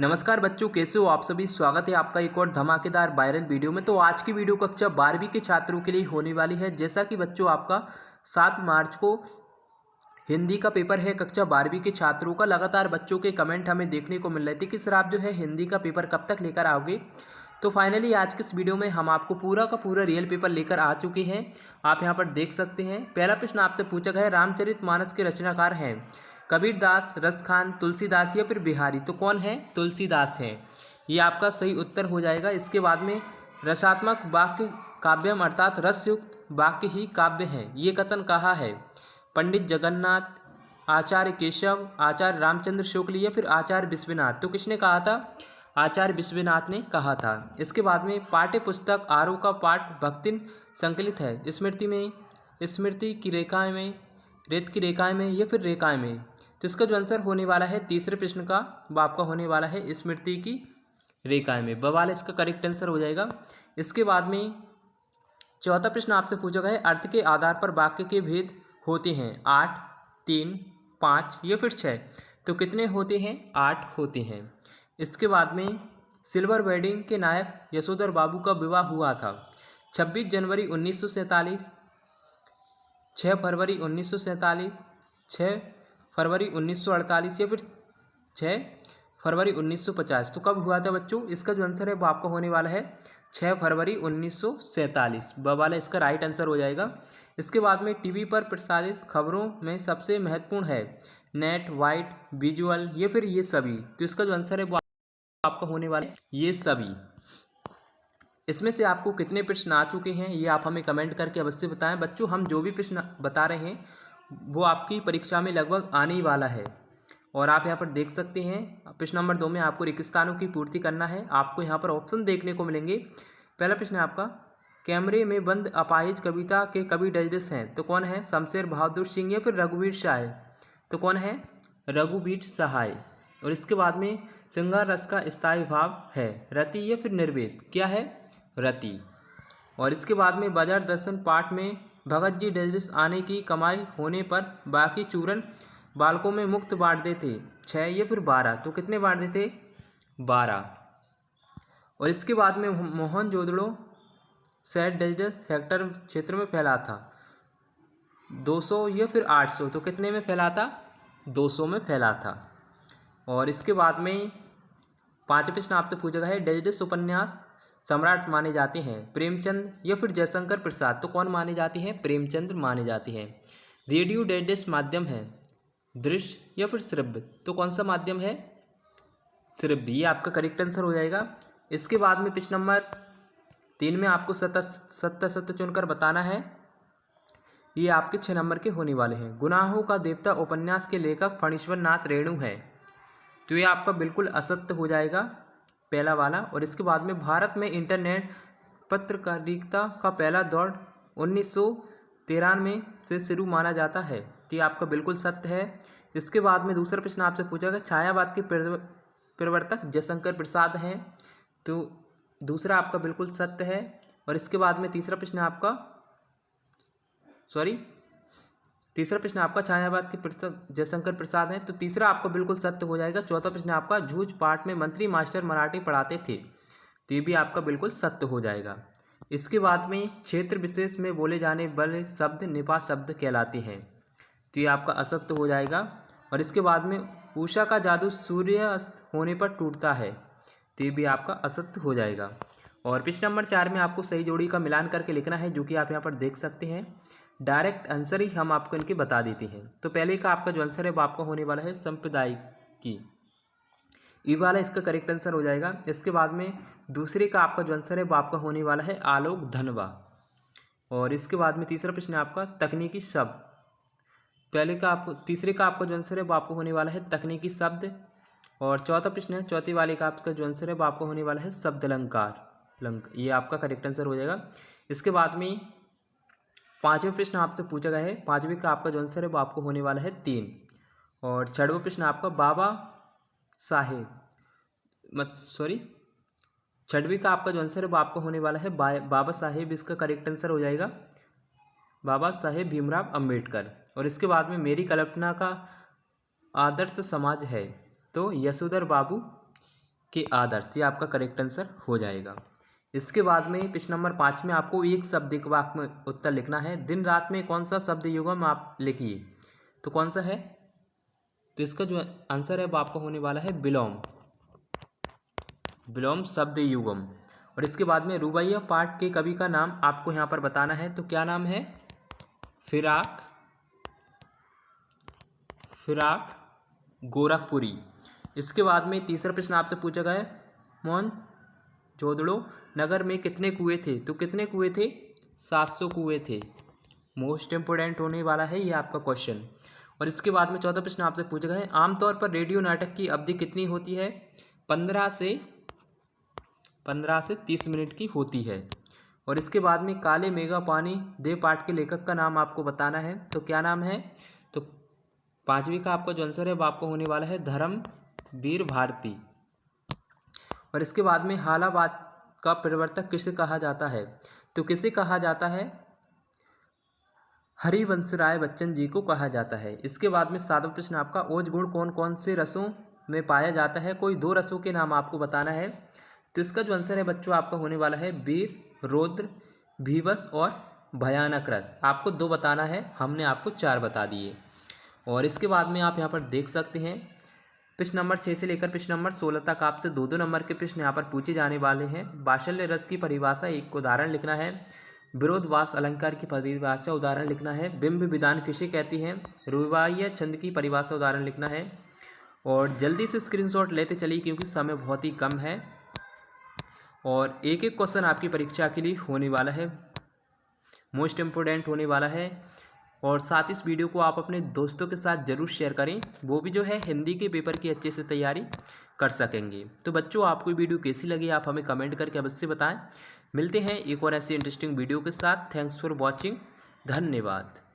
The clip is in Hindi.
नमस्कार बच्चों, कैसे हो आप सभी। स्वागत है आपका एक और धमाकेदार वायरल वीडियो में। तो आज की वीडियो कक्षा 12वीं के छात्रों के लिए होने वाली है। जैसा कि बच्चों आपका 7 मार्च को हिंदी का पेपर है कक्षा 12वीं के छात्रों का। लगातार बच्चों के कमेंट हमें देखने को मिल रहे थे कि सर आप जो है हिंदी का पेपर कब तक लेकर आओगे। तो फाइनली आज के इस वीडियो में हम आपको पूरा का पूरा रियल पेपर लेकर आ चुके हैं। आप यहाँ पर देख सकते हैं। पहला प्रश्न आपसे पूछा गया है, रामचरितमानस के रचनाकार हैं कबीरदास, रसखान, तुलसीदास या फिर बिहारी। तो कौन है? तुलसीदास हैं। ये आपका सही उत्तर हो जाएगा। इसके बाद में रसात्मक वाक्य काव्यम अर्थात रसयुक्त वाक्य ही काव्य हैं, ये कथन कहा है पंडित जगन्नाथ, आचार्य केशव, आचार्य रामचंद्र शुक्ल या फिर आचार्य विश्वनाथ। तो किसने कहा था? आचार्य विश्वनाथ ने कहा था। इसके बाद में पाठ्य पुस्तक आरोह का पाठ भक्तिन संकलित है स्मृति की रेखाएं में, रेत की रेखाएं में या फिर रेखाएं में। तो इसका जो आंसर होने वाला है तीसरे प्रश्न का वो आपका होने वाला है स्मृति की रेखाएं में। बवाल इसका करेक्ट आंसर हो जाएगा। इसके बाद में चौथा प्रश्न आपसे पूछा गया है, अर्थ के आधार पर वाक्य के भेद होते हैं 8, 3, 5 या फिर 6। तो कितने होते हैं? 8 होते हैं। इसके बाद में सिल्वर वेडिंग के नायक यशोधर बाबू का विवाह हुआ था 26 जनवरी 1947, 6 फरवरी 1947, 6 फरवरी 1948 या फिर 6 फरवरी 1950। तो कब हुआ था बच्चों? इसका जो आंसर है वो आपका होने वाला है 6 फरवरी 1947। वाला इसका राइट आंसर हो जाएगा। इसके बाद में टीवी पर प्रसारित खबरों में सबसे महत्वपूर्ण है नेट, वाइट, विजुअल या फिर ये सभी। तो इसका जो आंसर है वो आपका होने वाला है ये सभी। इसमें से आपको कितने प्रश्न आ चुके हैं ये आप हमें कमेंट करके अवश्य बताएं। बच्चों हम जो भी प्रश्न बता रहे हैं वो आपकी परीक्षा में लगभग आने ही वाला है। और आप यहाँ पर देख सकते हैं प्रश्न नंबर 2 में आपको रिक्तस्थानों की पूर्ति करना है। आपको यहाँ पर ऑप्शन देखने को मिलेंगे। पहला प्रश्न है आपका, कैमरे में बंद अपाहिज कविता के कवि डैश हैं। तो कौन है? शमशेर बहादुर सिंह या फिर रघुवीर सहाय। तो कौन है? रघुवीर सहाय। और इसके बाद में श्रृंगार रस का स्थायी भाव है रति या फिर निर्वेद। क्या है? रति। और इसके बाद में बाजार दर्शन पाठ में भगत जी डैश आने की कमाई होने पर बाकी चूरन बालकों में मुक्त बांटते थे 6 या फिर 12। तो कितने बांटते थे? 12। और इसके बाद में मोहनजोदड़ो शहर डैश हेक्टर क्षेत्र में फैला था 200 या फिर 800। तो कितने में फैला था? 200 में फैला था। और इसके बाद में 5 प्रश्न आपसे पूछा गया है, डैश उपन्यास सम्राट माने जाते हैं प्रेमचंद या फिर जयशंकर प्रसाद। तो कौन माने जाते हैं? प्रेमचंद माने जाते हैं। रेडियो डैश माध्यम है दृश्य या फिर श्रव्य। तो कौन सा माध्यम है? श्रव्य। ये आपका करेक्ट आंसर हो जाएगा। इसके बाद में प्रश्न नंबर 3 में आपको सत्य चुनकर बताना है। ये आपके 6 नंबर के होने वाले हैं। गुनाहों का देवता उपन्यास के लेखक फणीश्वर नाथ रेणु है। तो ये आपका बिल्कुल असत्य हो जाएगा पहला वाला। और इसके बाद में भारत में इंटरनेट पत्रकारिता का पहला दौर 1993 से शुरू माना जाता है। तो ये आपका बिल्कुल सत्य है। इसके बाद में दूसरा प्रश्न आपसे पूछा गया, छायावाद के प्रवर्तक जयशंकर प्रसाद हैं। तो दूसरा आपका बिल्कुल सत्य है। और इसके बाद में तीसरा प्रश्न आपका छायावाद के प्रवर्तक जयशंकर प्रसाद हैं। तो तीसरा आपका बिल्कुल सत्य हो जाएगा। चौथा प्रश्न आपका जूझ पाठ में मंत्री मास्टर मराठी पढ़ाते थे। तो ये भी आपका बिल्कुल सत्य हो जाएगा। इसके बाद में क्षेत्र विशेष में बोले जाने वाले शब्द निपात शब्द कहलाते हैं। तो ये आपका असत्य हो जाएगा। और इसके बाद में उषा का जादू सूर्यास्त होने पर टूटता है। तो ये भी आपका असत्य हो जाएगा। और प्रश्न नंबर 4 में आपको सही जोड़ी का मिलान करके लिखना है, जो कि आप यहाँ पर देख सकते हैं। डायरेक्ट आंसर ही हम आपको इनके बता देते हैं। तो पहले का आपका जो आंसर है वो आपका होने वाला है सांप्रदायिकी। ये वाला इसका करेक्ट आंसर हो जाएगा। इसके बाद में दूसरे का आपका जो आंसर है वो आपका होने वाला है आलोक धनवा। और इसके बाद में तीसरा प्रश्न है आपका तकनीकी शब्द। तीसरे का आपका जो आंसर है वो आपको होने वाला है तकनीकी शब्द। और चौथा प्रश्न है, चौथी वाले का आपका जो आंसर है वो आपको होने वाला है शब्द अलंकार। ये आपका करेक्ट आंसर हो जाएगा। इसके बाद में 5वें प्रश्न आपसे पूछा गया है, 5वें का आपका जो आंसर है वो आपको होने वाला है 3। और 6वां प्रश्न आपका छठवीं का आपका जो आंसर है वो आपको होने वाला है बाबा साहेब। इसका करेक्ट आंसर हो जाएगा बाबा साहेब भीमराव अंबेडकर। और इसके बाद में मेरी कल्पना का आदर्श समाज है। तो यशोधर बाबू के आदर्श, ये आपका करेक्ट आंसर हो जाएगा। इसके बाद में प्रश्न नंबर 5 में आपको एक शब्द एक वाक्य में उत्तर लिखना है। दिन रात में कौन सा शब्द युग्म आप लिखिए, तो कौन सा है, तो इसका जो आंसर है वो आपका होने वाला है विलोम, विलोम शब्द युग्म। और इसके बाद में रुबाइया पाठ के कवि का नाम आपको यहाँ पर बताना है, तो क्या नाम है, फिराक गोरखपुरी। इसके बाद में तीसरा प्रश्न आपसे पूछा गया है, मोहनजोदड़ो नगर में कितने कुएं थे, तो कितने कुएं थे, 700 कुएं थे। मोस्ट इंपोर्टेंट होने वाला है ये आपका क्वेश्चन। और इसके बाद में चौथा प्रश्न आपसे पूछा गया है, आमतौर पर रेडियो नाटक की अवधि कितनी होती है, 15 से 30 मिनट की होती है। और इसके बाद में काले मेघा पानी दे पाठ के लेखक का नाम आपको बताना है, तो क्या नाम है, तो 5वीं का आपका जो आंसर है वो आपको होने वाला है धर्मवीर भारती। और इसके बाद में हालाबाद का प्रवर्तक किसे कहा जाता है, तो किसे कहा जाता है, हरिवंश राय बच्चन जी को कहा जाता है। इसके बाद में 7वां प्रश्न आपका, ओज गुण कौन कौन से रसों में पाया जाता है, कोई 2 रसों के नाम आपको बताना है। तो इसका जो आंसर है बच्चों आपका होने वाला है वीर, रौद्र, भीवस और भयानक रस। आपको 2 बताना है, हमने आपको 4 बता दिए। और इसके बाद में आप यहाँ पर देख सकते हैं प्रश्न नंबर 6 से लेकर प्रश्न नंबर 16 तक आपसे 2-2 नंबर के प्रश्न यहाँ पर पूछे जाने वाले हैं। बाशल्य रस की परिभाषा एक उदाहरण लिखना है। विरोधवास अलंकार की परिभाषा उदाहरण लिखना है। बिंब विधान किसे कहती है, रुबाइया छंद की परिभाषा उदाहरण लिखना है। और जल्दी से स्क्रीनशॉट लेते चलिए क्योंकि समय बहुत ही कम है और एक एक क्वेश्चन आपकी परीक्षा के लिए होने वाला है, मोस्ट इम्पोर्टेंट होने वाला है। और साथ इस वीडियो को आप अपने दोस्तों के साथ ज़रूर शेयर करें, वो भी जो है हिंदी के पेपर की अच्छे से तैयारी कर सकेंगे। तो बच्चों आपको वीडियो कैसी लगी आप हमें कमेंट करके अवश्य बताएं। मिलते हैं एक और ऐसी इंटरेस्टिंग वीडियो के साथ। थैंक्स फॉर वॉचिंग, धन्यवाद।